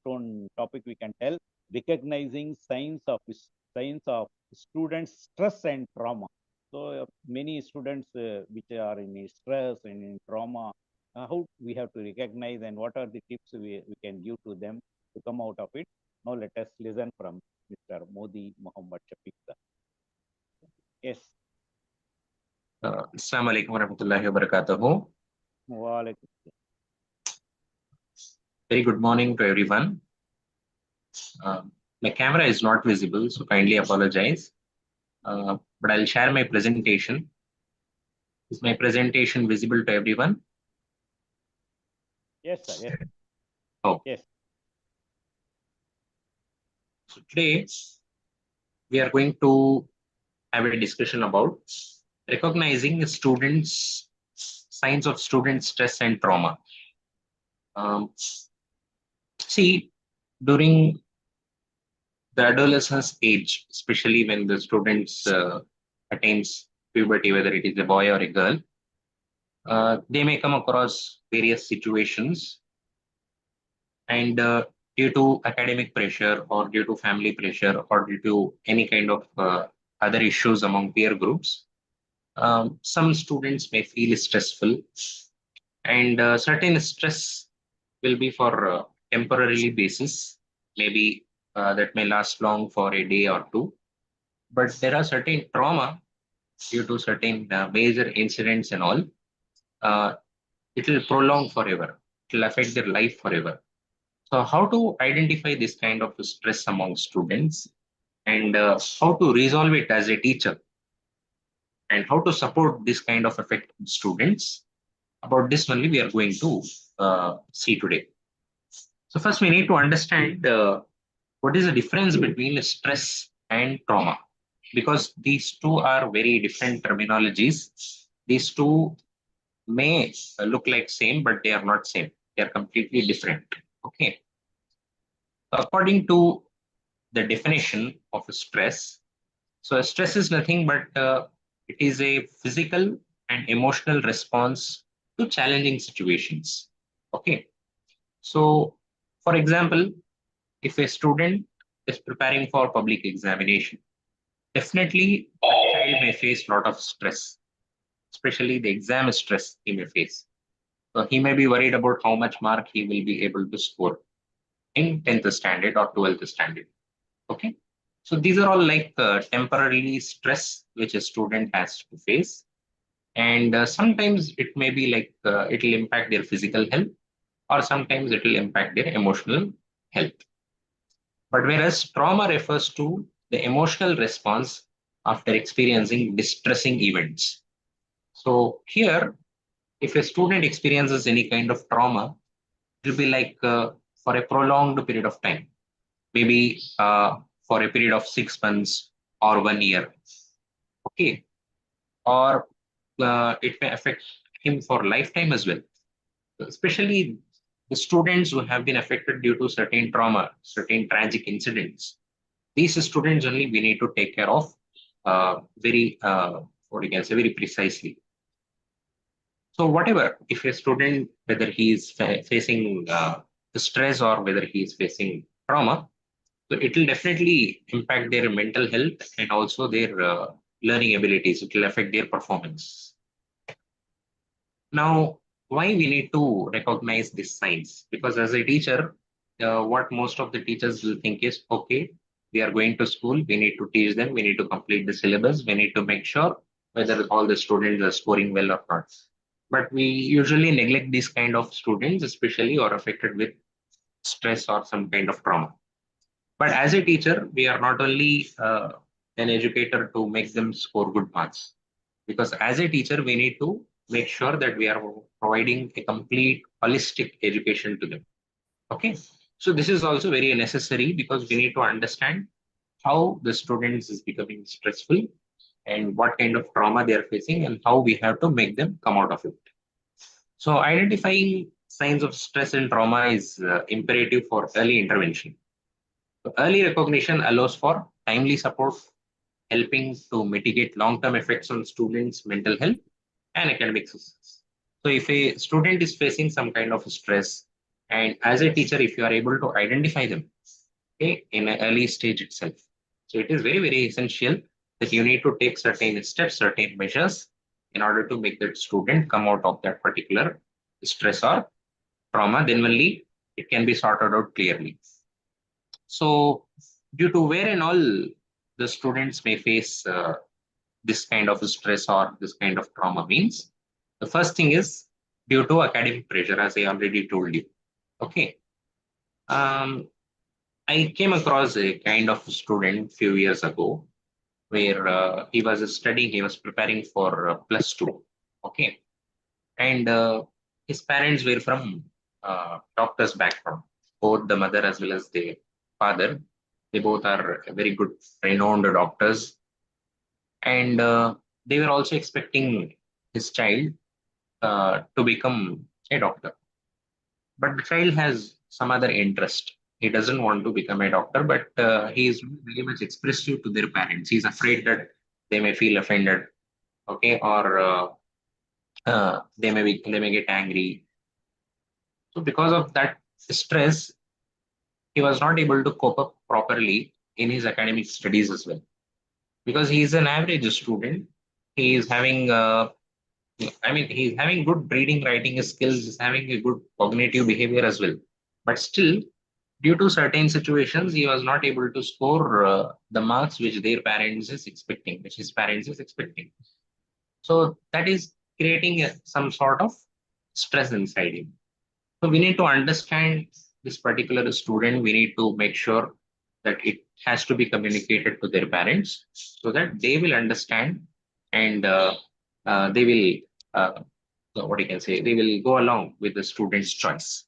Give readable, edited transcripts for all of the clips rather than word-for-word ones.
capstone topic we can tell, recognizing signs of students' stress and trauma. So many students which are in stress and in trauma, how we have to recognize and what are the tips we can give to them to come out of it. Now let us listen from Mr. Modi Mohammed Shafeeq sir. Yes. Assalamu alaikum warahmatullahi wabarakatuh. Walaikum. Very good morning to everyone. My camera is not visible, so kindly apologize. But I'll share my presentation. Is my presentation visible to everyone? Yes, sir. Yes. Oh. Yes. So today, we are going to have a discussion about recognizing students' signs of student stress and trauma. See, during the adolescence age, especially when the students attains puberty, whether it is a boy or a girl, they may come across various situations, and due to academic pressure or due to family pressure or due to any kind of other issues among peer groups, some students may feel stressful, and certain stress will be for temporarily basis, maybe that may last long for a day or two. But there are certain trauma due to certain major incidents and all. It will prolong forever. It will affect their life forever. So how to identify this kind of stress among students, and how to resolve it as a teacher, and how to support this kind of affected students. About this only we are going to see today. So first we need to understand what is the difference between stress and trauma, because these two are very different terminologies. These two may look like same, but they are not same. They are completely different. Okay. According to the definition of stress, so stress is nothing but it is a physical and emotional response to challenging situations. Okay. So, for example, if a student is preparing for public examination, definitely a child may face a lot of stress, especially the exam stress he may face. So he may be worried about how much mark he will be able to score in 10th standard or 12th standard. Okay. So these are all like temporary stress which a student has to face. And sometimes it may be like it will impact their physical health, or sometimes it will impact their emotional health. But whereas trauma refers to the emotional response after experiencing distressing events. So here, if a student experiences any kind of trauma, it will be like for a prolonged period of time, maybe for a period of 6 months or 1 year. Okay. Or it may affect him for lifetime as well. Especially the students who have been affected due to certain trauma, certain tragic incidents. These students only we need to take care of very, what you can say, very precisely. So whatever, if a student, whether he is facing the stress or whether he is facing trauma, so it will definitely impact their mental health and also their learning abilities. It will affect their performance. Now, why we need to recognize these signs? Because as a teacher, what most of the teachers will think is, okay, we are going to school, we need to teach them, we need to complete the syllabus, we need to make sure whether all the students are scoring well or not. But we usually neglect these kind of students, especially or affected with stress or some kind of trauma. But as a teacher, we are not only an educator to make them score good marks, because as a teacher, we need to make sure that we are providing a complete holistic education to them. Okay. So this is also very necessary because we need to understand how the students is becoming stressful and what kind of trauma they are facing and how we have to make them come out of it. So identifying signs of stress and trauma is imperative for early intervention. So early recognition allows for timely support, helping to mitigate long-term effects on students' mental health and academic success. So if a student is facing some kind of stress And as a teacher, if you are able to identify them, okay, in an early stage itself, so it is very, very essential that you need to take certain steps, certain measures in order to make that student come out of that particular stress or trauma. Then only it can be sorted out clearly. So, due to where and all the students may face this kind of stress or this kind of trauma means, the first thing is due to academic pressure, as I already told you. Okay. Um, I came across a kind of student few years ago where he was studying, he was preparing for plus two. Okay. And his parents were from doctors' background, both the mother as well as the father. They both are very good, renowned doctors. And they were also expecting his child to become a doctor. But the child has some other interest. He doesn't want to become a doctor, but he is very much expressive to their parents. He's afraid that they may feel offended, okay, or they may get angry. So because of that stress, he was not able to cope up properly in his academic studies as well. Because he is an average student, he is having he's having good reading, writing skills, he's having a good cognitive behavior as well. But still, due to certain situations, he was not able to score the marks which their parents is expecting, which his parents is expecting. So that is creating some sort of stress inside him. So we need to understand this particular student. We need to make sure that it has to be communicated to their parents so that they will understand and they will, what you can say, they will go along with the student's choice.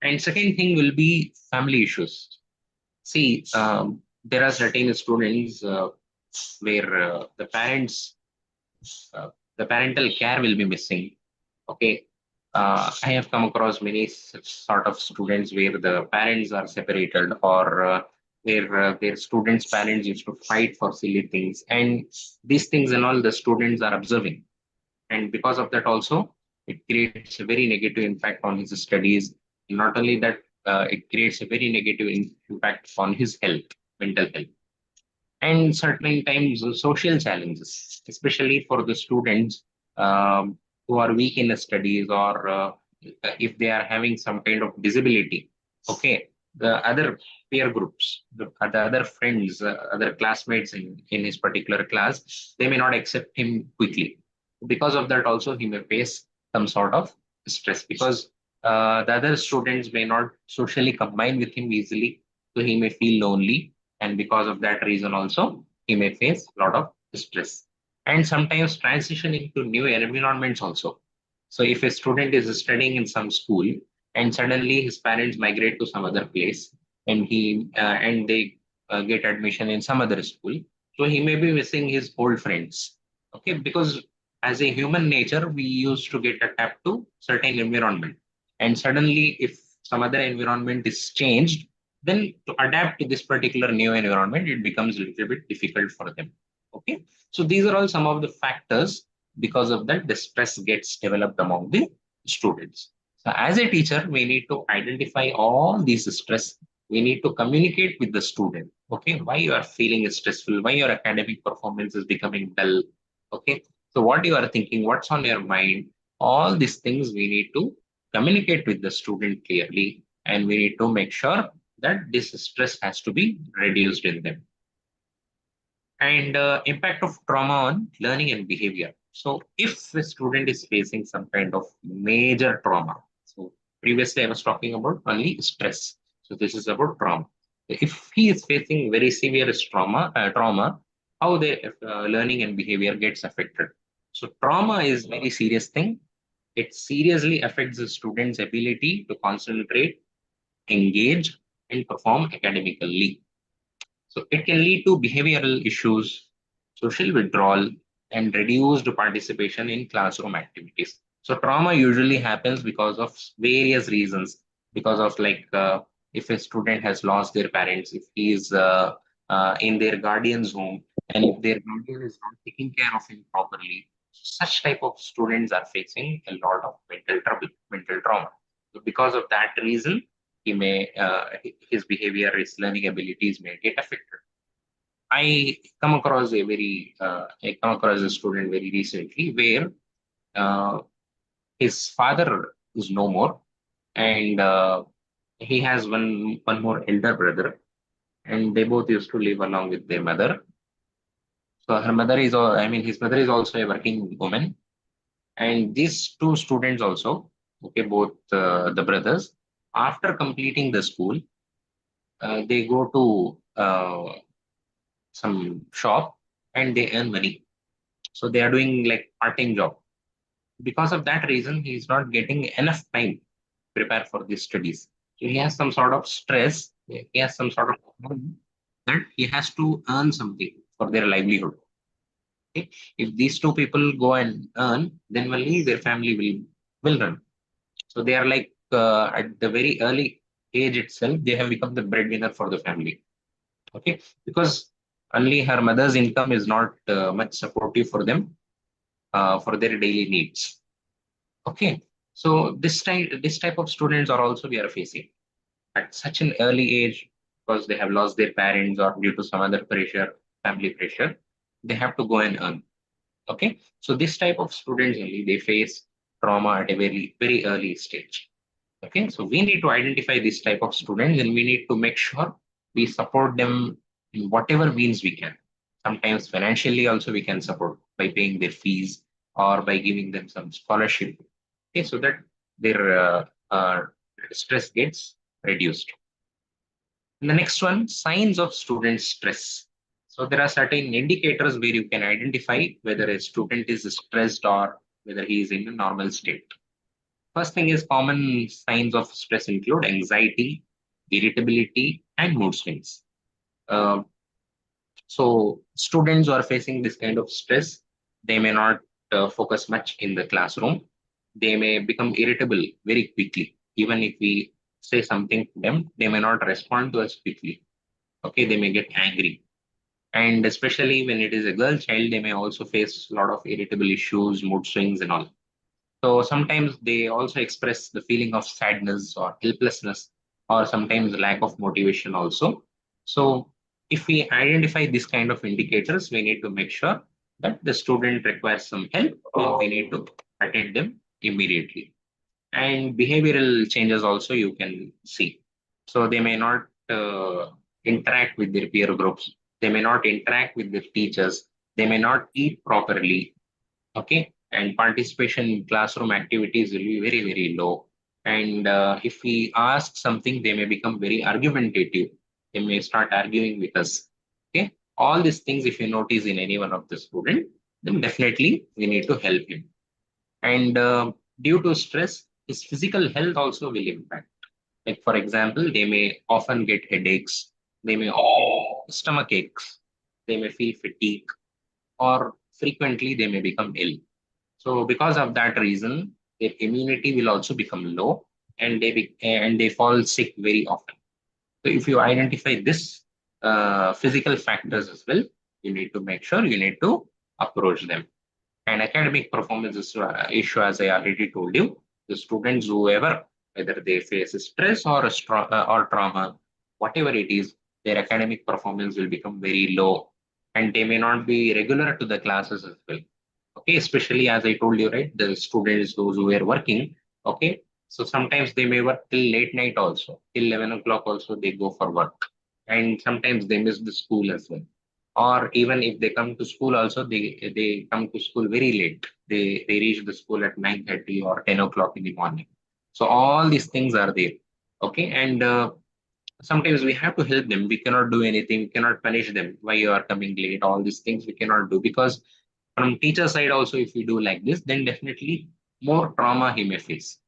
And second thing will be family issues. See, there are certain students where uh, the parental care will be missing. Okay, I have come across many sort of students where the parents are separated or where their students' parents used to fight for silly things, and these things and all the students are observing, and because of that also it creates a very negative impact on his studies. Not only that, it creates a very negative impact on his health, mental health, and certain times social challenges, especially for the students who are weak in the studies or if they are having some kind of disability. Okay, the other peer groups, the other friends, other classmates in his particular class, they may not accept him quickly. Because of that, also he may face some sort of stress because the other students may not socially combine with him easily, so he may feel lonely, and because of that reason also he may face a lot of stress and sometimes transitioning to new environments also. So if a student is studying in some school and suddenly his parents migrate to some other place and they get admission in some other school, so he may be missing his old friends. Okay, because as a human nature we used to get attached to certain environment, and suddenly if some other environment is changed, then to adapt to this particular new environment, it becomes a little bit difficult for them. Okay, so these are all some of the factors. Because of that, the stress gets developed among the students. So, as a teacher, we need to identify all these stress. We need to communicate with the student. Okay, why you are feeling stressful? Why your academic performance is becoming dull? Okay, so what you are thinking? What's on your mind? All these things we need to communicate with the student clearly, and we need to make sure that this stress has to be reduced in them. And impact of trauma on learning and behavior. So if the student is facing some kind of major trauma, so previously I was talking about only stress. So this is about trauma. If he is facing very severe trauma, how the learning and behavior gets affected. So trauma is very serious thing. It seriously affects the student's ability to concentrate, engage, and perform academically. So it can lead to behavioral issues, social withdrawal, and reduced participation in classroom activities. So trauma usually happens because of various reasons. Because of if a student has lost their parents, if he is in their guardian's home, and if their guardian is not taking care of him properly, such type of students are facing a lot of mental trouble, mental trauma. So because of that reason, he may his behavior, his learning abilities may get affected. I come across a student very recently where uh, his father is no more, and he has one more elder brother, and they both used to live along with their mother. So her mother is, I mean, his mother is also a working woman, and these two students also, okay, both the brothers, after completing the school, they go to some shop and they earn money. So they are doing like part-time job. Because of that reason, he is not getting enough time to prepare for these studies. So he has some sort of stress. He has some sort of problem that he has to earn something for their livelihood. Okay? If these two people go and earn, then only their family will run. So they are like at the very early age itself, they have become the breadwinner for the family. Okay, because only her mother's income is not much supportive for them for their daily needs. Okay, so this type of students are also we are facing at such an early age because they have lost their parents or due to some other pressure, family pressure, they have to go and earn. Okay, so this type of students only they face trauma at a very early stage. Okay, so we need to identify this type of students and we need to make sure we support them in whatever means we can. Sometimes financially also we can support by paying their fees or by giving them some scholarship. Okay, so that their stress gets reduced. And the next one, signs of student stress. So there are certain indicators where you can identify whether a student is stressed or whether he is in a normal state. First thing is common signs of stress include anxiety, irritability, and mood swings. Uh, so students who are facing this kind of stress, they may not focus much in the classroom. They may become irritable very quickly. Even if we say something to them, they may not respond to us quickly. Okay, they may get angry. And especially when it is a girl child, they may also face a lot of irritable issues, mood swings, and all. So sometimes they also express the feeling of sadness or helplessness, or sometimes lack of motivation also. So if we identify this kind of indicators, we need to make sure that the student requires some help and we need to attend them immediately. And behavioral changes also you can see. So they may not interact with their peer groups. They may not interact with their teachers. They may not eat properly. Okay, and participation in classroom activities will be very low. And if we ask something, they may become very argumentative. They may start arguing with us. Okay, all these things if you notice in any one of the student, then definitely we need to help him. And due to stress, his physical health also will impact. Like for example, they may often get headaches, they may often get stomach aches, they may feel fatigue, or frequently they may become ill. So because of that reason, their immunity will also become low, and they fall sick very often. So if you identify this physical factors as well, you need to make sure you need to approach them. And academic performance issue, as I already told you, the students whoever whether they face stress or or trauma, whatever it is, their academic performance will become very low, and they may not be regular to the classes as well. Okay, especially as I told you, right, the students those who were working. Okay, so sometimes they may work till late night also, till 11 o'clock also they go for work, and sometimes they miss the school as well. Or even if they come to school also, they come to school very late. They reach the school at 9:30 or 10 o'clock in the morning. So all these things are there. Okay, and sometimes we have to help them. We cannot do anything. We cannot punish them. Why you are coming late? All these things we cannot do because from teacher side also, if we do like this, then definitely more trauma he may face.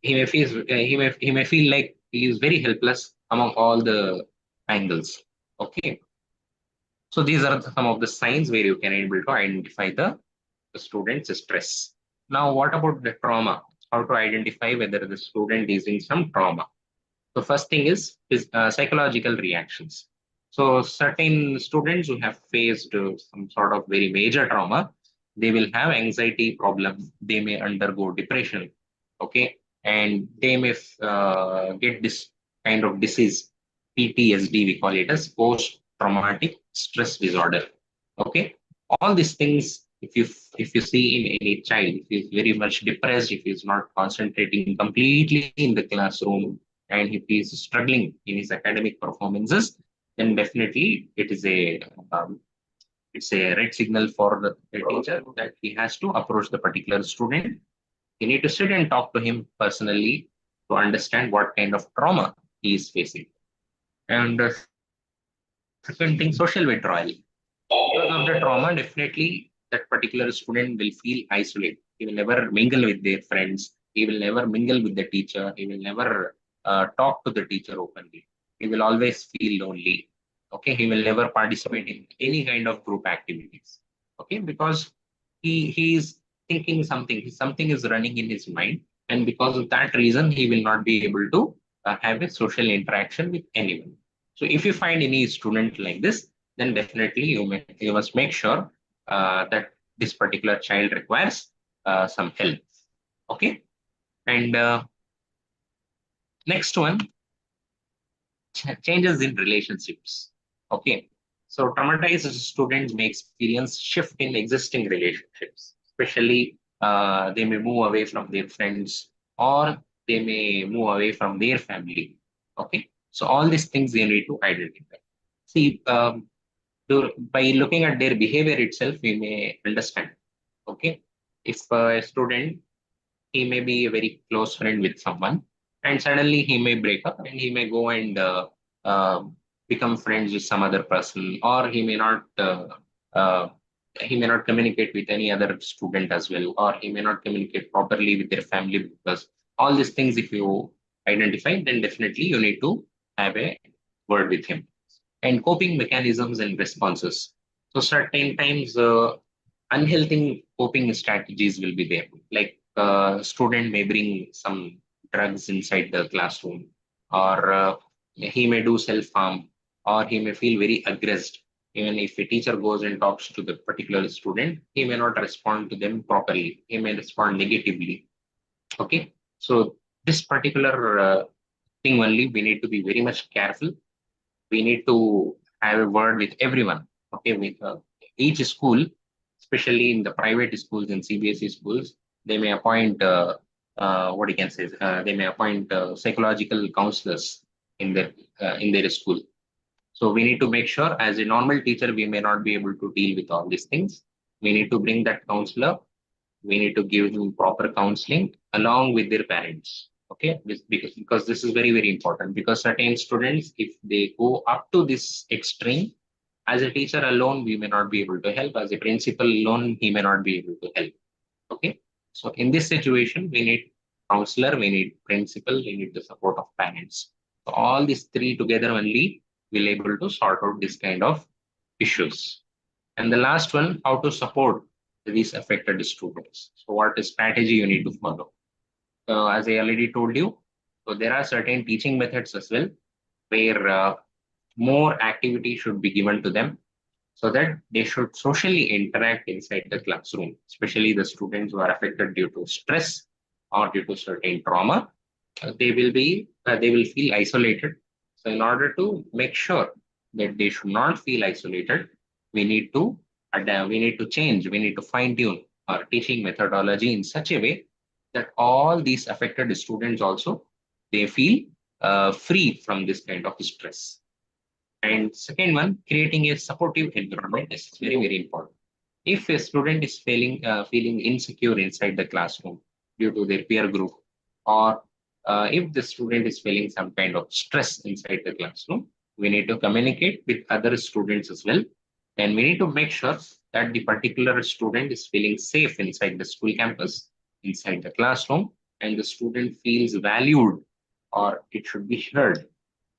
He may feel like he is very helpless among all the angles. Okay, so these are some of the signs where you can able to identify the student's stress. Now, what about the trauma? How to identify whether the student is in some trauma? The first thing is psychological reactions. So certain students who have faced some sort of very major trauma, they will have anxiety problem. They may undergo depression. Okay, and they may get this kind of disease, PTSD, we call it as post traumatic stress disorder. Okay, all these things, if you see in any child, if he's very much depressed, if he's not concentrating completely in the classroom, and if he's struggling in his academic performances, then definitely um, it's a red signal for the teacher that he has to approach the particular student. You need to sit and talk to him personally to understand what kind of trauma he is facing. And the second thing, social withdrawal. Because of the trauma, definitely that particular student will feel isolated. He will never mingle with their friends. He will never mingle with the teacher. He will never talk to the teacher openly. He will always feel lonely. Okay, he will never participate in any kind of group activities. Okay, because he is thinking something is running in his mind, and because of that reason, he will not be able to have a social interaction with anyone. So if you find any student like this, then definitely you must make sure that this particular child requires some help. Okay, and next one, changes in relationships. Okay, so traumatized students may experience shift in existing relationships, especially they may move away from their friends, or they may move away from their family. Okay, so all these things they need to identify. See, by looking at their behavior itself, we may understand. Okay, if a student, he may be a very close friend with someone, and suddenly he may break up and he may go and uh, become friends with some other person, or uh, he may not communicate with any other student as well, or he may not communicate properly with their family. Because all these things, if you identify, then definitely you need to have a word with him. And coping mechanisms and responses. So certain times, unhealthy coping strategies will be there. Like student may bring some drugs inside the classroom, or he may do self harm, or he may feel very aggressed. Even if a teacher goes and talks to the particular student, he may not respond to them properly. He may respond negatively. Okay, so this particular thing only we need to be very much careful. We need to have a word with everyone. Okay, with each school, especially in the private schools and CBSE schools, they may appoint what you can say. They may appoint psychological counselors in their school. So we need to make sure, as a normal teacher, we may not be able to deal with all these things. We need to bring that counselor. We need to give them proper counseling along with their parents. Okay, because this is very very important. Because certain students, if they go up to this extreme, as a teacher alone we may not be able to help. As a principal alone, he may not be able to help. Okay, so in this situation, we need counselor, we need principal, we need the support of parents. So all these three together only will able to sort out this kind of issues. And the last one, how to support these affected students. So what is strategy you need to follow? As I already told you, so there are certain teaching methods as well, where more activity should be given to them, so that they should socially interact inside the classroom, especially the students who are affected due to stress or due to certain trauma. They will feel isolated. So in order to make sure that they should not feel isolated, we need to we need to change, we need to fine tune our teaching methodology in such a way that all these affected students also, they feel free from this kind of stress. And second one, creating a supportive environment is very, very important. If a student is feeling insecure inside the classroom due to their peer group, or if the student is feeling some kind of stress inside the classroom, we need to communicate with other students as well. And we need to make sure that the particular student is feeling safe inside the school campus, inside the classroom, and the student feels valued, or it should be heard.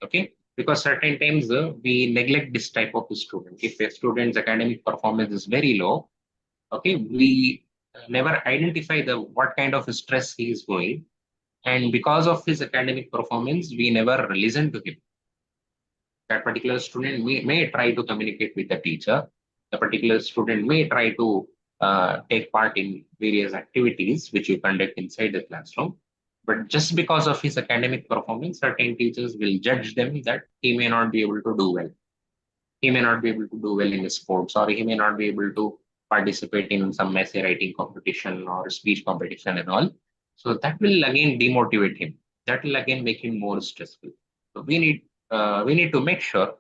Okay, because certain times we neglect this type of student. If a student's academic performance is very low, okay, we never identify the what kind of stress he is going, and because of his academic performance we never listen to him. That particular student may try to communicate with the teacher. The particular student may try to take part in various activities which you conduct inside the classroom. But just because of his academic performance, certain teachers will judge them that he may not be able to do well. He may not be able to do well in the sports, or he may not be able to participate in some essay writing competition or speech competition and all. So that will again demotivate him. That will again make him more stressful. So we need to make sure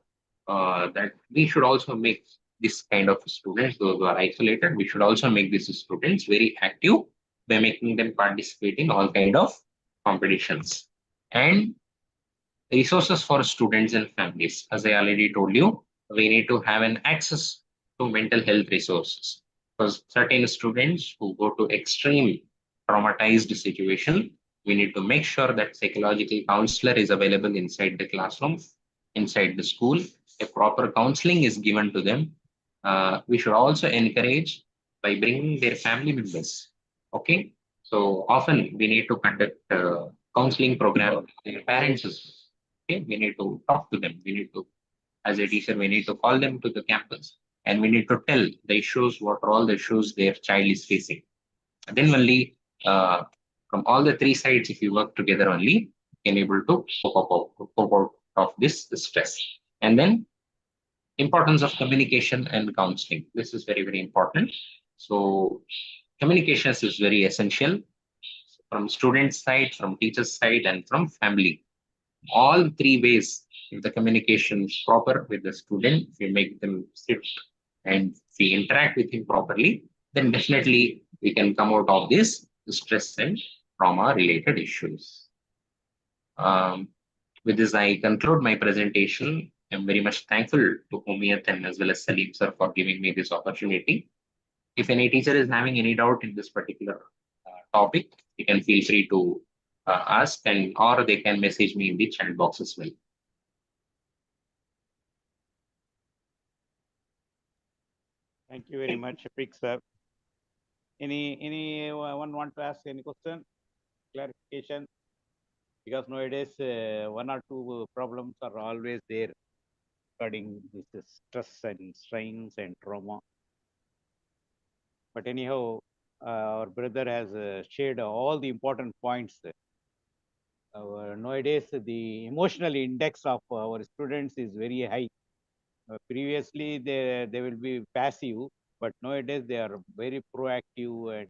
that we should also make this kind of students, those who are isolated, we should also make these students very active by making them participate in all kind of competitions. And resources for students and families. As I already told you, we need to have an access to mental health resources because certain students who go to extreme traumatized situation, we need to make sure that psychological counselor is available inside the classroom, inside the school. A proper counseling is given to them. We should also encourage by bringing their family members. Okay, so often we need to conduct counseling program with their parents as well. Okay, we need to talk to them. We need to, as a teacher, we need to call them to the campus and we need to tell the issues, what are all the issues their child is facing. And then only from all the three sides, if you work together only, can able to cope out of this stress. And then importance of communication and counseling. This is very, very important. So communications is very essential from student side, from teacher's side, and from family. All three ways, if the communication is proper with the student, if we make them sit and we interact with him properly, then definitely we can come out of this stress and trauma related issues. Um, with this, I conclude my presentation. I'm very much thankful to Umiyat and as well as Salim sir for giving me this opportunity. If any teacher is having any doubt in this particular topic, you can feel free to ask and or they can message me in the chat box as well. Thank you very much, Shafeeq sir. Anyone want to ask any question, clarification? Because nowadays one or two problems are always there regarding this stress and strains and trauma. But anyhow, our brother has shared all the important points. Nowadays, the emotional index of our students is very high. Previously, they will be passive, but nowadays they are very proactive and